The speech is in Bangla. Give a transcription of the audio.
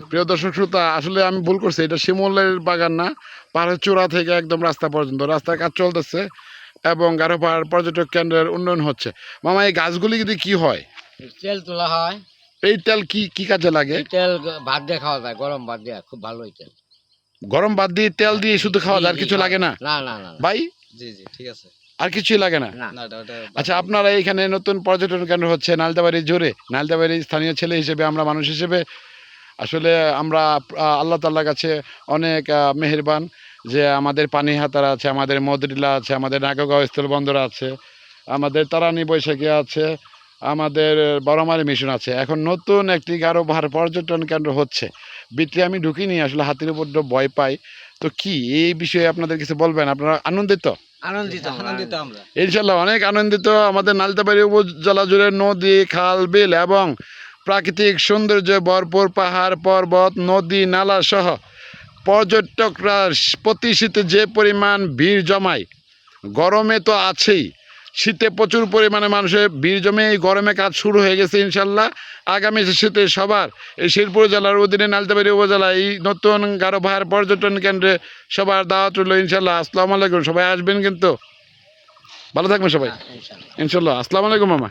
প্রিয় দর্শক শ্রোতা, আসলে আমি ভুল করছি, এটা শিমুলের বাগান না, পাহাড়ের চূড়া থেকে একদম রাস্তা পর্যন্ত রাস্তার কাজ চলতেছে এবং গারো পাহাড় পর্যটক কেন্দ্রের উন্নয়ন হচ্ছে। মামা, এই গাছগুলি যদি কি হয়? তেল তোলা হয়। এই তেল কি কি কাজে লাগে? এই তেল ভাত দিয়ে খাওয়া যায়, গরম ভাত দিয়ে, খুব ভালো এই তেল। গরম ভাত দিয়ে তেল দিয়ে শুধু খাওয়া যায়, আর কিছু লাগে না? না না না না। ভাই, জি জি ঠিক আছে। আর কিছুই লাগে না? না। না ওটা আচ্ছা, আপনারা এখানে নতুন পর্যটন কেন্দ্র হচ্ছে নালতাবাড়ি জোরে, নালতাবাড়ির স্থানীয় ছেলে হিসেবে, আমরা মানুষ হিসেবে আসলে আমরা আল্লাহ তাআলার কাছে অনেক মেহেরবান যে আমাদের পানি হাতারা আছে, আমাদের মদরিলা আছে, আমাদের নাগগাঁও স্থলবন্দর আছে, আমাদের তারানি বৈশাখী আছে, আমাদের বড়মারি মিশন আছে। এখন নতুন একটি গারো পাহাড় পর্যটন কেন্দ্র হচ্ছে, ভিতরে আমি ঢুকিনি, আসলে হাতির উপর ভয় পাই। তো কি এই বিষয়ে আপনাদের কিছু বলবেন? আপনারা আনন্দিত? আনন্দিত আমরা। ইনশাল্লাহ অনেক আনন্দিত। আমাদের নালতাবাড়ি উপজেলা জুড়ে নদী, খাল, বিল এবং প্রাকৃতিক সৌন্দর্যে ভরপুর পাহাড়, পর্বত, নদী, নালা সহ পর্যটকরা প্রতি শীতে যে পরিমাণ ভিড় জমায়, গরমে তো আছেই, শীতে প্রচুর পরিমাণে মানুষের ভিড় জমে। এই গরমে কাজ শুরু হয়ে গেছে ইনশাল্লাহ। আগামী শীতে সবার এই শিরপুর জেলার অধীনে নালতাবাড়ি উপজেলা এই নতুন গারো পাহাড় পর্যটন কেন্দ্রে সবার দাওয়াত রইল ইনশাল্লাহ। আসসালামু আলাইকুম, সবাই আসবেন কিন্তু। ভালো থাকবেন সবাই ইনশাআল্লাহ। ইনশাল্লাহ। আসসালামু আলাইকুম মামা।